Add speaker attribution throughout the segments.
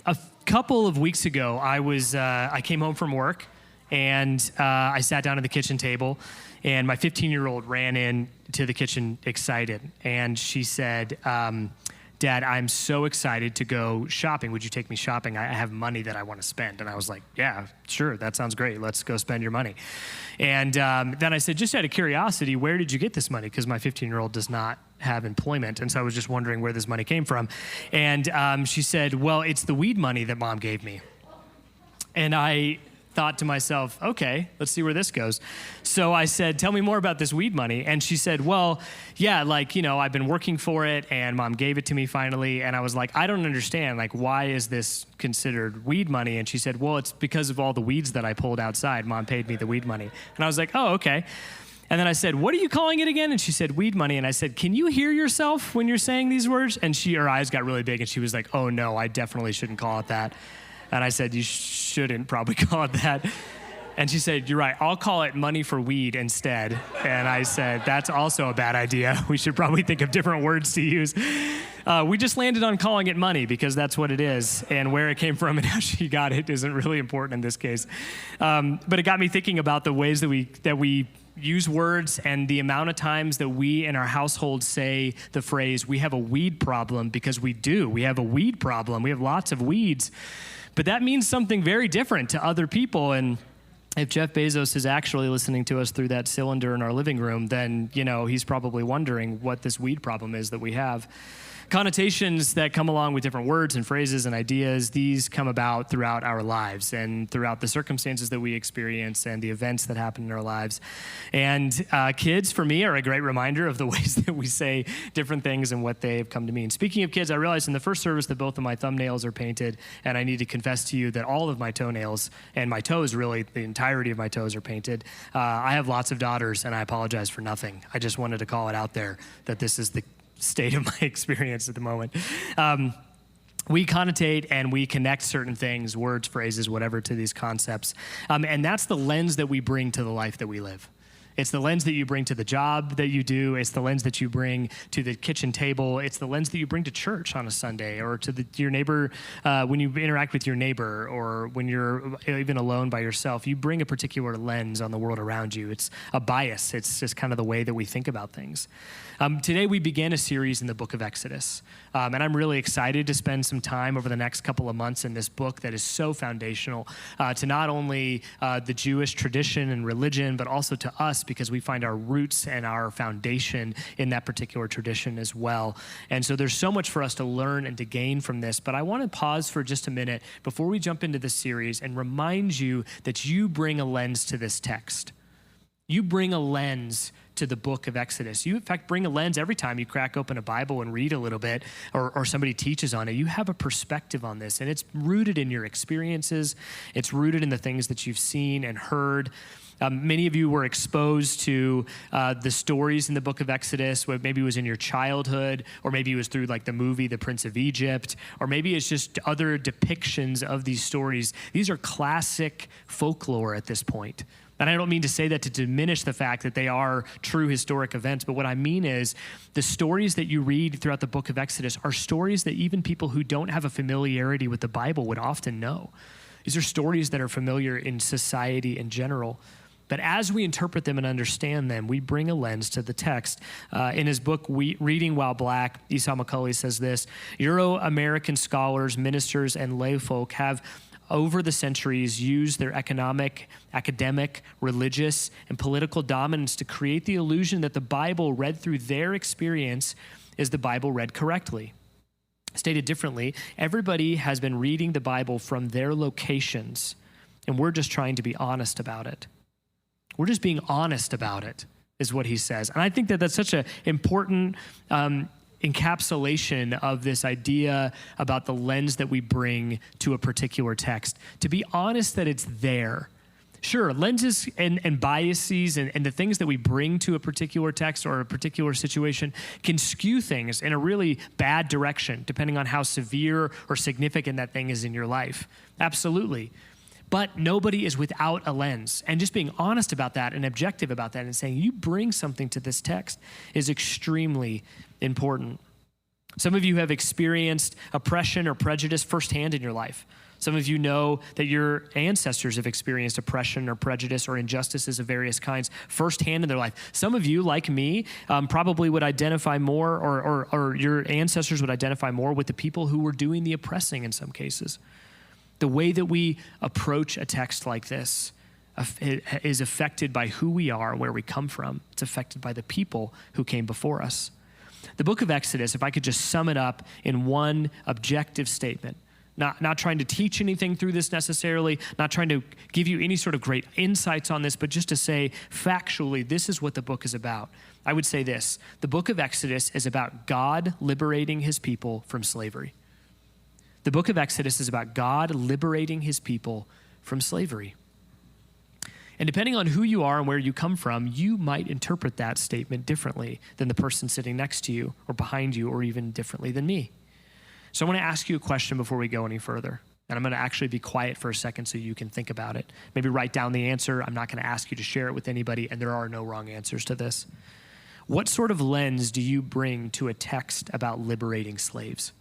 Speaker 1: A couple of weeks ago, I came home from work, and I sat down at the kitchen table, and my 15-year-old ran in to the kitchen excited, and she said, Dad, I'm so excited to go shopping. Would you take me shopping? I have money that I want to spend. And I was like, yeah, sure, that sounds great. Let's go spend your money. And then I said, just out of curiosity, where did you get this money? Because my 15-year-old does not have employment. And so I was just wondering where this money came from. And she said, well, it's the weed money that Mom gave me. And I thought to myself, okay, let's see where this goes. So I said, tell me more about this weed money. And she said, well, yeah, I've been working for it and Mom gave it to me finally. And I was like, I don't understand. Why is this considered weed money? And she said, well, it's because of all the weeds that I pulled outside. Mom paid me the weed money. And I was like, oh, okay. And then I said, what are you calling it again? And she said, weed money. And I said, can you hear yourself when you're saying these words? And her eyes got really big and she was like, oh no, I definitely shouldn't call it that. And I said, you shouldn't probably call it that. And she said, you're right, I'll call it money for weed instead. And I said, that's also a bad idea. We should probably think of different words to use. We just landed on calling it money because that's what it is. And where it came from and how she got it isn't really important in this case. But it got me thinking about the ways that we use words and the amount of times that we in our household say the phrase, we have a weed problem, because we do. We have a weed problem. We have lots of weeds. But that means something very different to other people. And if Jeff Bezos is actually listening to us through that cylinder in our living room, then, he's probably wondering what this weed problem is that we have. Connotations that come along with different words and phrases and ideas, these come about throughout our lives and throughout the circumstances that we experience and the events that happen in our lives. And kids, for me, are a great reminder of the ways that we say different things and what they've come to mean. Speaking of kids, I realized in the first service that both of my thumbnails are painted, and I need to confess to you that all of my toenails and my toes, really, the entirety of my toes are painted. I have lots of daughters, and I apologize for nothing. I just wanted to call it out there that this is the state of my experience at the moment. We connotate and we connect certain things, words, phrases, whatever, to these concepts. And that's the lens that we bring to the life that we live. It's the lens that you bring to the job that you do. It's the lens that you bring to the kitchen table. It's the lens that you bring to church on a Sunday, or to your neighbor when you interact with your neighbor, or when you're even alone by yourself. You bring a particular lens on the world around you. It's a bias. It's just kind of the way that we think about things. Today we began a series in the book of Exodus. And I'm really excited to spend some time over the next couple of months in this book that is so foundational to not only the Jewish tradition and religion, but also to us, because we find our roots and our foundation in that particular tradition as well. And so there's so much for us to learn and to gain from this. But I want to pause for just a minute before we jump into this series and remind you that you bring a lens to this text. You bring a lens to the book of Exodus. You, in fact, bring a lens every time you crack open a Bible and read a little bit, or somebody teaches on it. You have a perspective on this, and it's rooted in your experiences. It's rooted in the things that you've seen and heard. Many of you were exposed to the stories in the book of Exodus, maybe it was in your childhood, or maybe it was through the movie, The Prince of Egypt, or maybe it's just other depictions of these stories. These are classic folklore at this point. And I don't mean to say that to diminish the fact that they are true historic events, but what I mean is the stories that you read throughout the book of Exodus are stories that even people who don't have a familiarity with the Bible would often know. These are stories that are familiar in society in general. But as we interpret them and understand them, we bring a lens to the text. In his book, Reading While Black, Esau McCaulley says this: Euro-American scholars, ministers, and layfolk have over the centuries used their economic, academic, religious, and political dominance to create the illusion that the Bible read through their experience is the Bible read correctly. Stated differently, everybody has been reading the Bible from their locations, and we're just trying to be honest about it. We're just being honest about it, is what he says. And I think that that's such an important encapsulation of this idea about the lens that we bring to a particular text. To be honest that it's there. Sure, lenses and biases and the things that we bring to a particular text or a particular situation can skew things in a really bad direction, depending on how severe or significant that thing is in your life. Absolutely. But nobody is without a lens. And just being honest about that and objective about that and saying you bring something to this text is extremely important. Some of you have experienced oppression or prejudice firsthand in your life. Some of you know that your ancestors have experienced oppression or prejudice or injustices of various kinds firsthand in their life. Some of you, like me, probably would identify more, or your ancestors would identify more with the people who were doing the oppressing in some cases. The way that we approach a text like this is affected by who we are, where we come from. It's affected by the people who came before us. The book of Exodus, if I could just sum it up in one objective statement, not trying to teach anything through this necessarily, not trying to give you any sort of great insights on this, but just to say factually, this is what the book is about. I would say this: the book of Exodus is about God liberating his people from slavery. The book of Exodus is about God liberating his people from slavery. And depending on who you are and where you come from, you might interpret that statement differently than the person sitting next to you or behind you, or even differently than me. So I want to ask you a question before we go any further. And I'm going to actually be quiet for a second so you can think about it. Maybe write down the answer. I'm not going to ask you to share it with anybody, and there are no wrong answers to this. What sort of lens do you bring to a text about liberating slaves?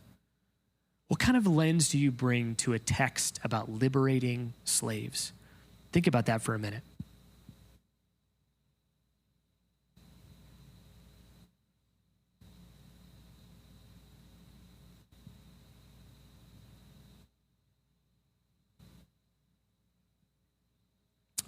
Speaker 1: What kind of lens do you bring to a text about liberating slaves? Think about that for a minute.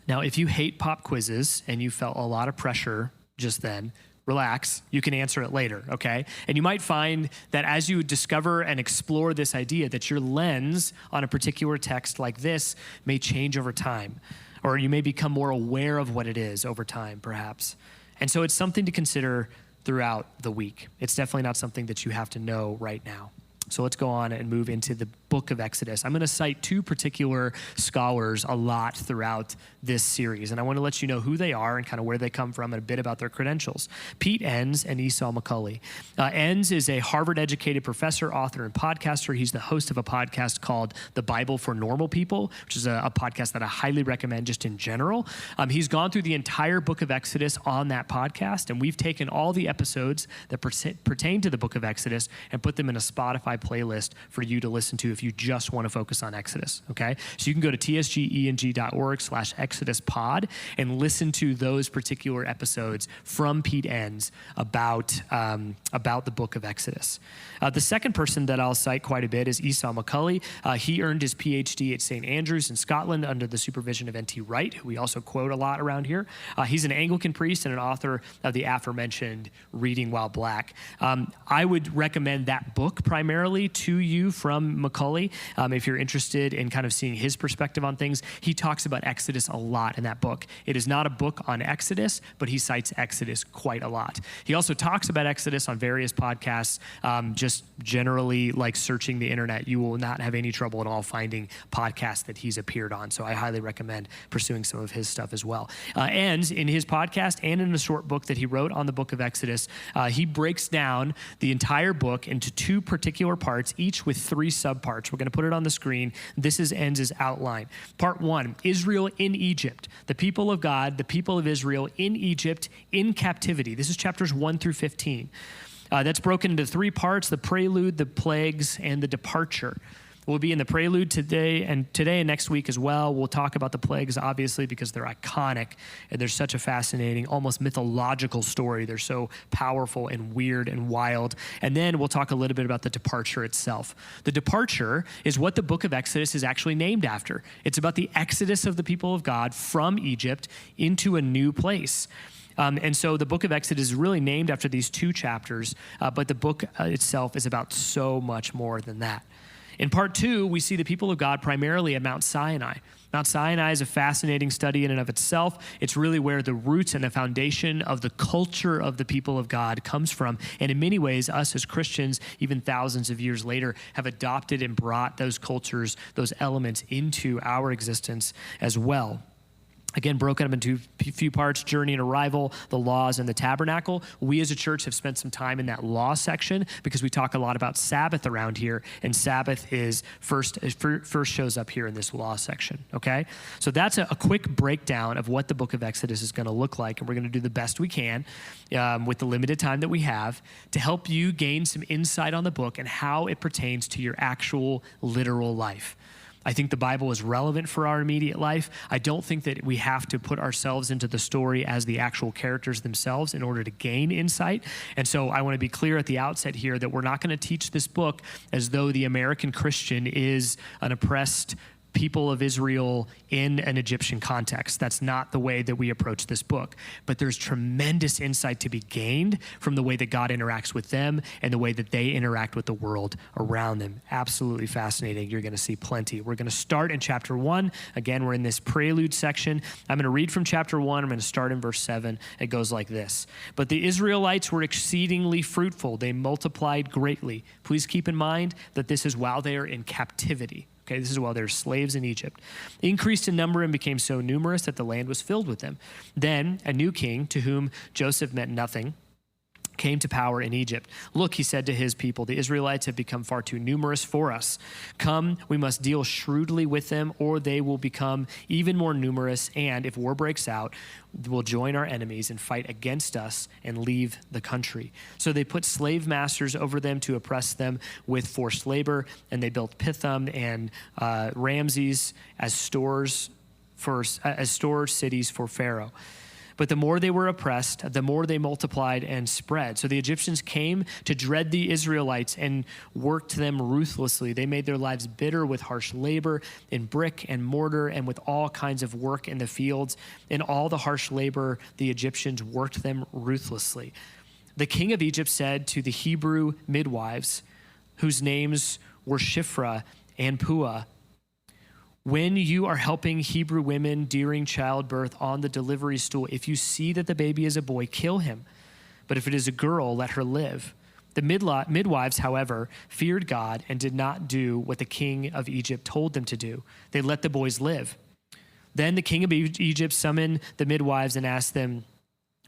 Speaker 1: Now, if you hate pop quizzes and you felt a lot of pressure just then, relax. You can answer it later, okay? And you might find that as you discover and explore this idea, that your lens on a particular text like this may change over time, or you may become more aware of what it is over time, perhaps. And so it's something to consider throughout the week. It's definitely not something that you have to know right now. So let's go on and move into the book of Exodus. I'm going to cite two particular scholars a lot throughout this series, and I want to let you know who they are and kind of where they come from and a bit about their credentials. Pete Enns and Esau McCaulley. Enns is a Harvard-educated professor, author, and podcaster. He's the host of a podcast called The Bible for Normal People, which is a podcast that I highly recommend just in general. He's gone through the entire book of Exodus on that podcast, and we've taken all the episodes that pertain to the book of Exodus and put them in a Spotify playlist for you to listen to if you just want to focus on Exodus, okay? So you can go to tsgeng.org/ExodusPod and listen to those particular episodes from Pete Enns about the book of Exodus. The second person that I'll cite quite a bit is Esau McCaulley. He earned his PhD at St. Andrews in Scotland under the supervision of N.T. Wright, who we also quote a lot around here. He's an Anglican priest and an author of the aforementioned Reading While Black. I would recommend that book primarily to you from McCaulley. If you're interested in kind of seeing his perspective on things, he talks about Exodus a lot in that book. It is not a book on Exodus, but he cites Exodus quite a lot. He also talks about Exodus on various podcasts, just generally like searching the internet. You will not have any trouble at all finding podcasts that he's appeared on. So I highly recommend pursuing some of his stuff as well. And in his podcast and in a short book that he wrote on the book of Exodus, he breaks down the entire book into two particular parts, each with three subparts. We're going to put it on the screen. This is Enns' outline. Part 1, Israel in Egypt. The people of God, the people of Israel in Egypt in captivity. This is chapters 1 through 15. That's broken into three parts: the prelude, the plagues, and the departure. We'll be in the prelude today and next week as well. We'll talk about the plagues, obviously, because they're iconic and they're such a fascinating, almost mythological story. They're so powerful and weird and wild. And then we'll talk a little bit about the departure itself. The departure is what the book of Exodus is actually named after. It's about the exodus of the people of God from Egypt into a new place. And so the book of Exodus is really named after these two chapters, but the book itself is about so much more than that. In part 2, we see the people of God primarily at Mount Sinai. Mount Sinai is a fascinating study in and of itself. It's really where the roots and the foundation of the culture of the people of God comes from. And in many ways, us as Christians, even thousands of years later, have adopted and brought those cultures, those elements into our existence as well. Again, broken up into a few parts: journey and arrival, the laws, and the tabernacle. We as a church have spent some time in that law section because we talk a lot about Sabbath around here, and Sabbath is first shows up here in this law section, okay? So that's a quick breakdown of what the book of Exodus is going to look like, and we're going to do the best we can with the limited time that we have to help you gain some insight on the book and how it pertains to your actual literal life. I think the Bible is relevant for our immediate life. I don't think that we have to put ourselves into the story as the actual characters themselves in order to gain insight. And so I want to be clear at the outset here that we're not going to teach this book as though the American Christian is an oppressed people of Israel in an Egyptian context. That's not the way that we approach this book. But there's tremendous insight to be gained from the way that God interacts with them and the way that they interact with the world around them. Absolutely fascinating. You're going to see plenty. We're going to start in chapter 1. Again, we're in this prelude section. I'm going to read from chapter 1. I'm going to start in verse 7. It goes like this. But the Israelites were exceedingly fruitful. They multiplied greatly. Please keep in mind that this is while they are in captivity. Okay, this is while they're slaves in Egypt. Increased in number and became so numerous that the land was filled with them. Then a new king, to whom Joseph meant nothing, came to power in Egypt. Look, he said to his people, the Israelites have become far too numerous for us. Come, we must deal shrewdly with them, or they will become even more numerous, and if war breaks out, will join our enemies and fight against us and leave the country. So they put slave masters over them to oppress them with forced labor, and they built Pithom and Ramses as storage cities for Pharaoh. But the more they were oppressed, the more they multiplied and spread. So the Egyptians came to dread the Israelites and worked them ruthlessly. They made their lives bitter with harsh labor in brick and mortar and with all kinds of work in the fields. In all the harsh labor, the Egyptians worked them ruthlessly. The king of Egypt said to the Hebrew midwives, whose names were Shiphrah and Puah, when you are helping Hebrew women during childbirth on the delivery stool, if you see that the baby is a boy, kill him. But if it is a girl, let her live. The midwives, however, feared God and did not do what the king of Egypt told them to do. They let the boys live. Then the king of Egypt summoned the midwives and asked them,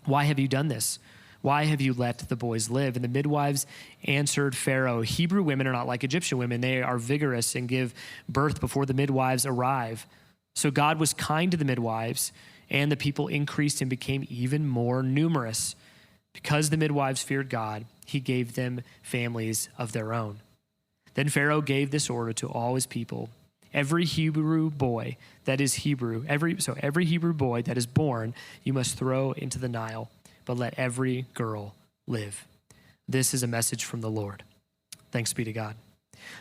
Speaker 1: why have you done this? Why have you let the boys live? And the midwives answered Pharaoh, Hebrew women are not like Egyptian women. They are vigorous and give birth before the midwives arrive. So God was kind to the midwives, and the people increased and became even more numerous. Because the midwives feared God, he gave them families of their own. Then Pharaoh gave this order to all his people. Every Hebrew boy that is Hebrew, every Hebrew boy that is born, you must throw into the Nile. But let every girl live. This is a message from the Lord. Thanks be to God.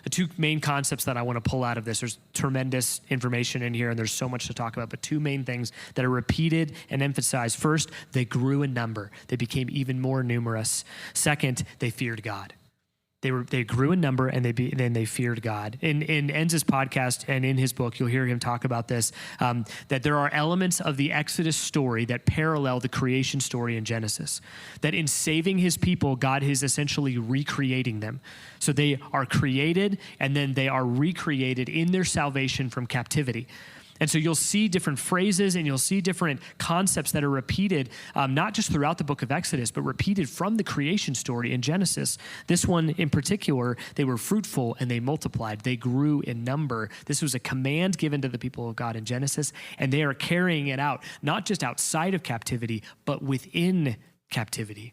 Speaker 1: The two main concepts that I want to pull out of this, there's tremendous information in here and there's so much to talk about, but two main things that are repeated and emphasized. First, they grew in number. They became even more numerous. Second, they feared God. They grew in number and then they feared God. In Enz's podcast and in his book, you'll hear him talk about this, that there are elements of the Exodus story that parallel the creation story in Genesis. That in saving his people, God is essentially recreating them. So they are created and then they are recreated in their salvation from captivity. And so you'll see different phrases and you'll see different concepts that are repeated, not just throughout the book of Exodus, but repeated from the creation story in Genesis. This one in particular, they were fruitful and they multiplied. They grew in number. This was a command given to the people of God in Genesis, and they are carrying it out, not just outside of captivity, but within captivity,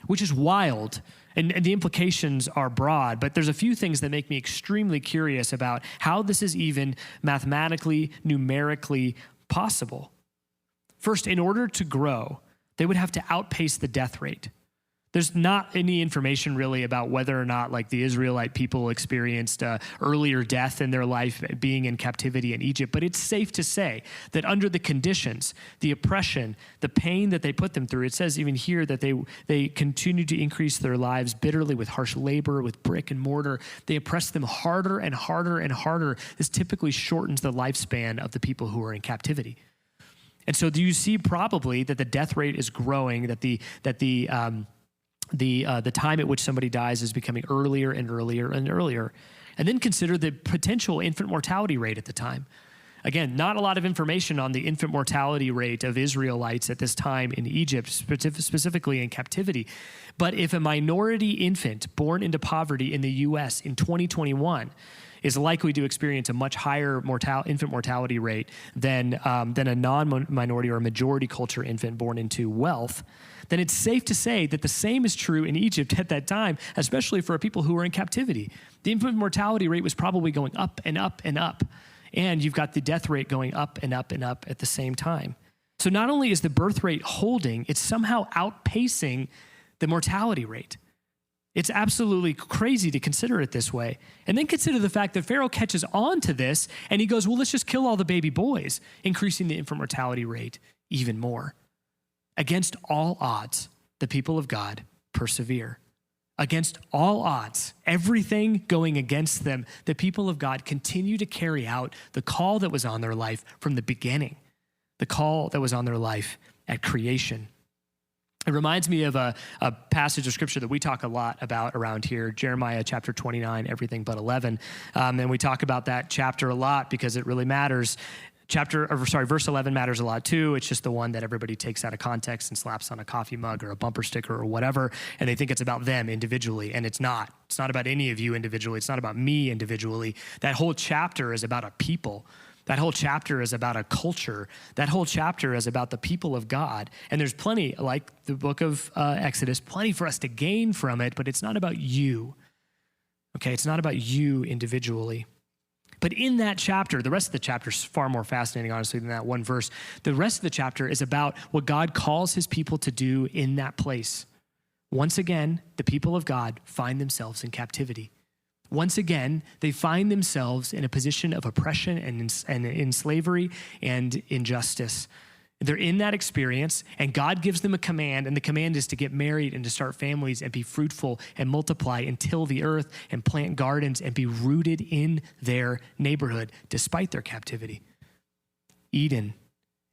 Speaker 1: which is wild. And the implications are broad, but there's a few things that make me extremely curious about how this is even mathematically, numerically possible. First, in order to grow, they would have to outpace the death rate. There's not any information really about whether or not like the Israelite people experienced earlier death in their life being in captivity in Egypt, but it's safe to say that under the conditions, the oppression, the pain that they put them through, it says even here that they continued to increase their lives bitterly with harsh labor, with brick and mortar. They oppressed them harder and harder and harder. This typically shortens the lifespan of the people who are in captivity. And so do you see probably that the death rate is growing, that the time at which somebody dies is becoming earlier and earlier and earlier. And then consider the potential infant mortality rate at the time. Again, not a lot of information on the infant mortality rate of Israelites at this time in Egypt, specifically in captivity. But if a minority infant born into poverty in the U.S. in 2021 is likely to experience a much higher infant mortality rate than a non-minority or majority culture infant born into wealth, then it's safe to say that the same is true in Egypt at that time, especially for people who were in captivity. The infant mortality rate was probably going up and up and up, and you've got the death rate going up and up and up at the same time. So not only is the birth rate holding, it's somehow outpacing the mortality rate. It's absolutely crazy to consider it this way. And then consider the fact that Pharaoh catches on to this and he goes, well, let's just kill all the baby boys, increasing the infant mortality rate even more. Against all odds, the people of God persevere. Against all odds, everything going against them, the people of God continue to carry out the call that was on their life from the beginning, the call that was on their life at creation. It reminds me of a passage of scripture that we talk a lot about around here, Jeremiah chapter 29, everything but 11. And we talk about that chapter a lot because it really matters. Verse 11 matters a lot too. It's just the one that everybody takes out of context and slaps on a coffee mug or a bumper sticker or whatever, and they think it's about them individually, and it's not. It's not about any of you individually. It's not about me individually. That whole chapter is about a people. That whole chapter is about a culture. That whole chapter is about the people of God. And there's plenty, like the book of Exodus, plenty for us to gain from it, but it's not about you. Okay, it's not about you individually. But in that chapter, the rest of the chapter is far more fascinating, honestly, than that one verse. The rest of the chapter is about what God calls his people to do in that place. Once again, the people of God find themselves in captivity. Once again, they find themselves in a position of oppression and in slavery and injustice. They're in that experience, and God gives them a command, and the command is to get married and to start families and be fruitful and multiply and till the earth and plant gardens and be rooted in their neighborhood despite their captivity. Eden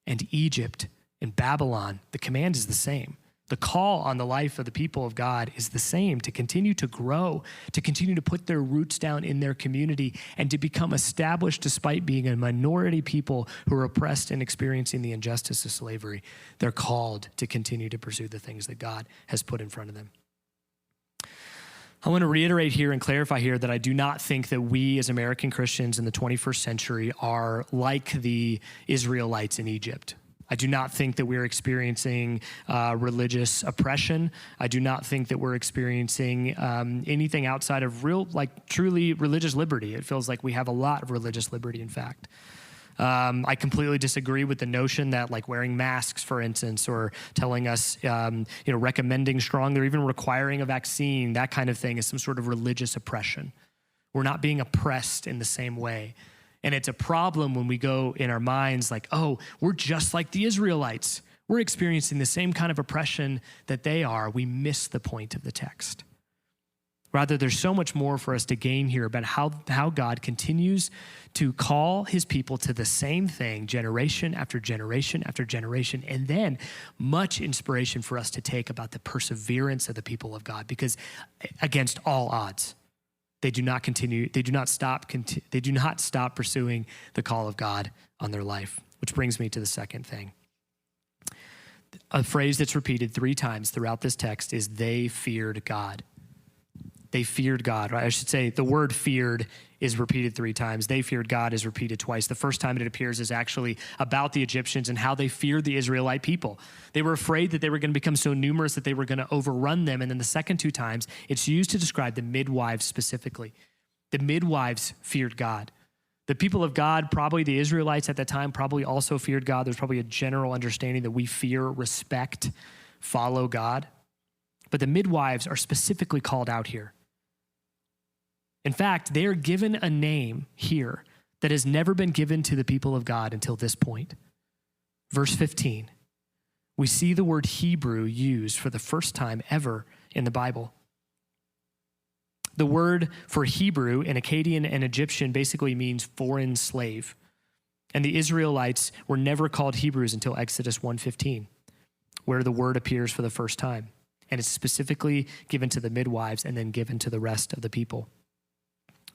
Speaker 1: and Egypt and Babylon, the command is the same. The call on the life of the people of God is the same, to continue to grow, to continue to put their roots down in their community, and to become established despite being a minority people who are oppressed and experiencing the injustice of slavery. They're called to continue to pursue the things that God has put in front of them. I want to reiterate here and clarify here that I do not think that we as American Christians in the 21st century are like the Israelites in Egypt. I do not think that we're experiencing religious oppression. I do not think that we're experiencing anything outside of truly religious liberty. It feels like we have a lot of religious liberty, in fact. I completely disagree with the notion that like wearing masks, for instance, or telling us, recommending strongly or even requiring a vaccine, that kind of thing is some sort of religious oppression. We're not being oppressed in the same way. And it's a problem when we go in our minds like, oh, we're just like the Israelites. We're experiencing the same kind of oppression that they are. We miss the point of the text. Rather, there's so much more for us to gain here about how God continues to call his people to the same thing generation after generation after generation, and then much inspiration for us to take about the perseverance of the people of God, because against all odds, they do not stop pursuing the call of God on their life. Which brings me to the second thing. A phrase that's repeated 3 times throughout this text is they feared God. They feared God, right? I should say the word feared is repeated 3 times. They feared God is repeated twice. The first time it appears is actually about the Egyptians and how they feared the Israelite people. They were afraid that they were going to become so numerous that they were going to overrun them. And then the second 2 times, it's used to describe the midwives specifically. The midwives feared God. The people of God, probably the Israelites at that time, probably also feared God. There's probably a general understanding that we fear, respect, follow God. But the midwives are specifically called out here. In fact, they are given a name here that has never been given to the people of God until this point. Verse 15, we see the word Hebrew used for the first time ever in the Bible. The word for Hebrew in Akkadian and Egyptian basically means foreign slave. And the Israelites were never called Hebrews until Exodus 1:15, where the word appears for the first time. And it's specifically given to the midwives and then given to the rest of the people.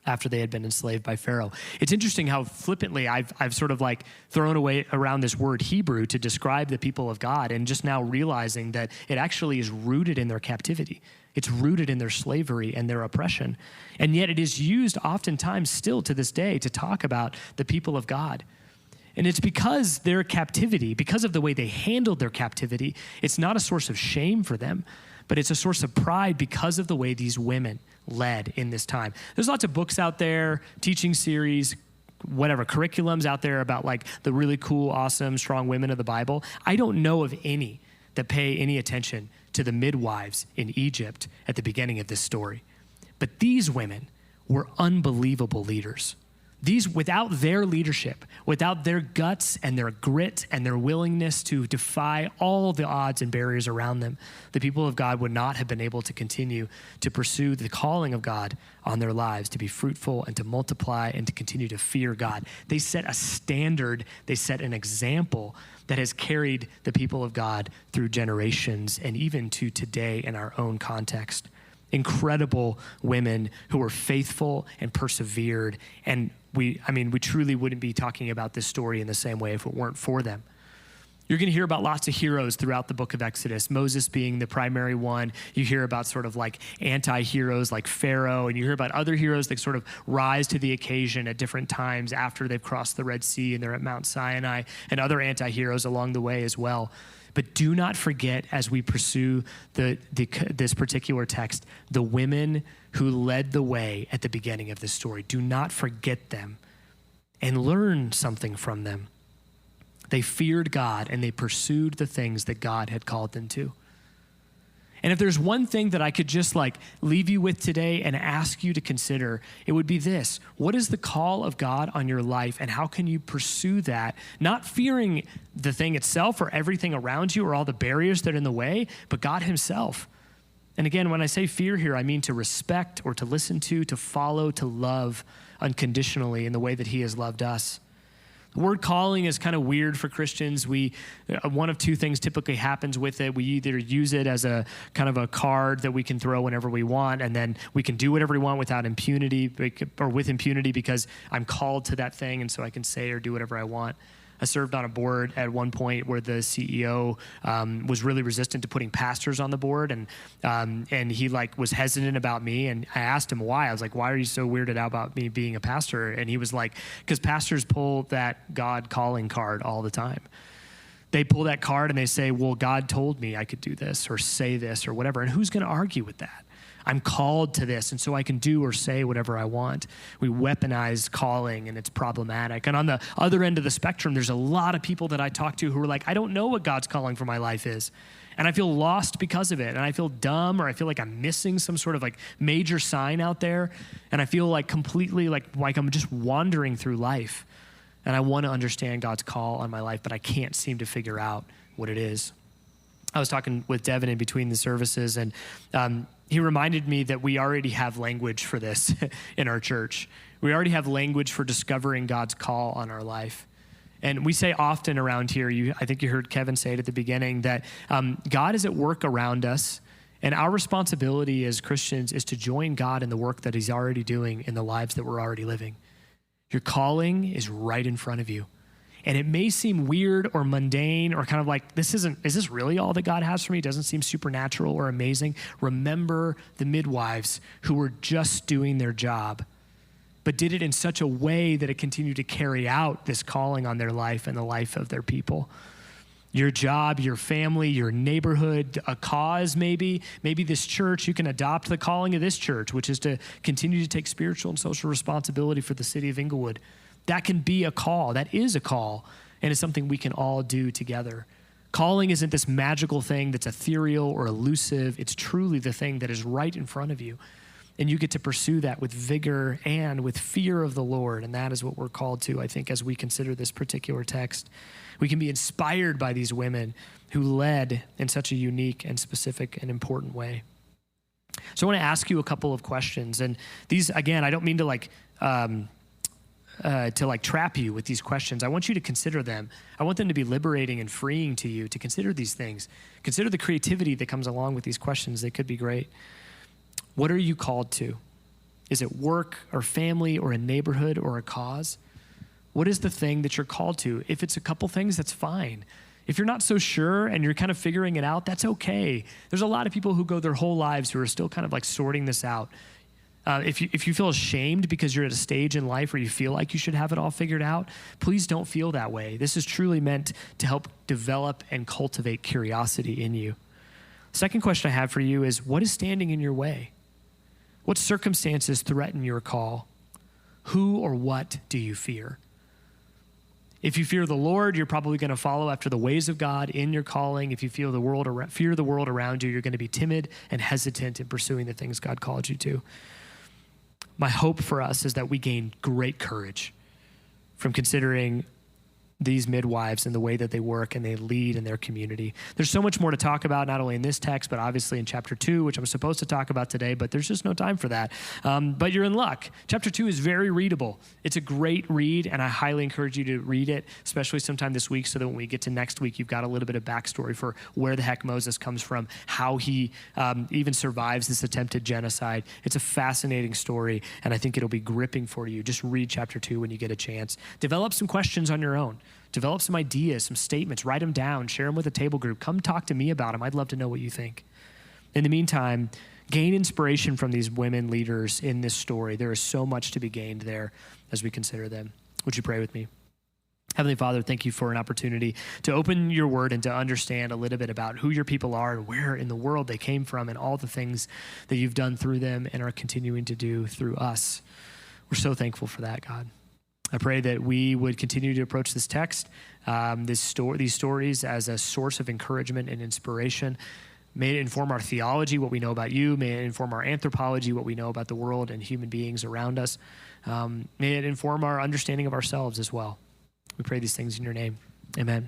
Speaker 1: after they had been enslaved by Pharaoh. It's interesting how flippantly I've sort of like thrown away around this word Hebrew to describe the people of God, and just now realizing that it actually is rooted in their captivity. It's rooted in their slavery and their oppression. And yet it is used oftentimes still to this day to talk about the people of God. And it's because their captivity, because of the way they handled their captivity, it's not a source of shame for them, but it's a source of pride because of the way these women led in this time. There's lots of books out there, teaching series, whatever, curriculums out there about like the really cool, awesome, strong women of the Bible. I don't know of any that pay any attention to the midwives in Egypt at the beginning of this story. But these women were unbelievable leaders. These, without their leadership, without their guts and their grit and their willingness to defy all the odds and barriers around them, the people of God would not have been able to continue to pursue the calling of God on their lives, to be fruitful and to multiply and to continue to fear God. They set a standard, they set an example that has carried the people of God through generations and even to today in our own context. Incredible women who were faithful and persevered. And we truly wouldn't be talking about this story in the same way if it weren't for them. You're going to hear about lots of heroes throughout the book of Exodus, Moses being the primary one. You hear about sort of like anti-heroes like Pharaoh, and you hear about other heroes that sort of rise to the occasion at different times after they've crossed the Red Sea and they're at Mount Sinai, and other anti-heroes along the way as well. But do not forget, as we pursue this particular text, the women who led the way at the beginning of this story. Do not forget them and learn something from them. They feared God and they pursued the things that God had called them to. And if there's one thing that I could just like leave you with today and ask you to consider, it would be this: what is the call of God on your life, and how can you pursue that? Not fearing the thing itself or everything around you or all the barriers that are in the way, but God himself. And again, when I say fear here, I mean to respect or to listen to follow, to love unconditionally in the way that he has loved us. The word calling is kind of weird for Christians. One of two things typically happens with it. We either use it as a kind of a card that we can throw whenever we want, and then we can do whatever we want without impunity, or with impunity, because I'm called to that thing, and so I can say or do whatever I want. I served on a board at one point where the CEO was really resistant to putting pastors on the board, and he like was hesitant about me. And I asked him why. I was like, "Why are you so weirded out about me being a pastor?" And he was like, "Because pastors pull that God calling card all the time. They pull that card and they say, 'Well, God told me I could do this or say this or whatever.' And who's going to argue with that? I'm called to this, and so I can do or say whatever I want." We weaponize calling, and it's problematic. And on the other end of the spectrum, there's a lot of people that I talk to who are like, "I don't know what God's calling for my life is, and I feel lost because of it, and I feel dumb, or I feel like I'm missing some sort of like major sign out there, and I feel like completely like I'm just wandering through life, and I want to understand God's call on my life, but I can't seem to figure out what it is." I was talking with Devin in between the services, and he reminded me that we already have language for this in our church. We already have language for discovering God's call on our life. And we say often around here, I think you heard Kevin say it at the beginning, that God is at work around us, and our responsibility as Christians is to join God in the work that he's already doing in the lives that we're already living. Your calling is right in front of you. And it may seem weird or mundane or kind of like, is this really all that God has for me? It doesn't seem supernatural or amazing. Remember the midwives who were just doing their job, but did it in such a way that it continued to carry out this calling on their life and the life of their people. Your job, your family, your neighborhood, a cause maybe this church, you can adopt the calling of this church, which is to continue to take spiritual and social responsibility for the city of Inglewood. That can be a call. That is a call, and it's something we can all do together. Calling isn't this magical thing that's ethereal or elusive. It's truly the thing that is right in front of you, and you get to pursue that with vigor and with fear of the Lord, and that is what we're called to, I think, as we consider this particular text. We can be inspired by these women who led in such a unique and specific and important way. So I want to ask you a couple of questions, and these, again, I don't mean to trap you with these questions. I want you to consider them. I want them to be liberating and freeing to you to consider these things. Consider the creativity that comes along with these questions. They could be great. What are you called to? Is it work or family or a neighborhood or a cause? What is the thing that you're called to? If it's a couple things, that's fine. If you're not so sure and you're kind of figuring it out, that's okay. There's a lot of people who go their whole lives who are still kind of like sorting this out. If you feel ashamed because you're at a stage in life where you feel like you should have it all figured out, please don't feel that way. This is truly meant to help develop and cultivate curiosity in you. Second question I have for you is, what is standing in your way? What circumstances threaten your call? Who or what do you fear? If you fear the Lord, you're probably going to follow after the ways of God in your calling. If you fear the world around you, you're going to be timid and hesitant in pursuing the things God called you to. My hope for us is that we gain great courage from considering these midwives and the way that they work and they lead in their community. There's so much more to talk about, not only in this text, but obviously in chapter 2, which I'm supposed to talk about today, but there's just no time for that. But you're in luck. Chapter 2 is very readable. It's a great read, and I highly encourage you to read it, especially sometime this week, so that when we get to next week, you've got a little bit of backstory for where the heck Moses comes from, how he even survives this attempted genocide. It's a fascinating story, and I think it'll be gripping for you. Just read chapter 2 when you get a chance. Develop some questions on your own. Develop some ideas, some statements, write them down, share them with a table group. Come talk to me about them. I'd love to know what you think. In the meantime, gain inspiration from these women leaders in this story. There is so much to be gained there as we consider them. Would you pray with me? Heavenly Father, thank you for an opportunity to open your word and to understand a little bit about who your people are and where in the world they came from and all the things that you've done through them and are continuing to do through us. We're so thankful for that, God. I pray that we would continue to approach this text, these stories as a source of encouragement and inspiration. May it inform our theology, what we know about you. May it inform our anthropology, what we know about the world and human beings around us. May it inform our understanding of ourselves as well. We pray these things in your name. Amen.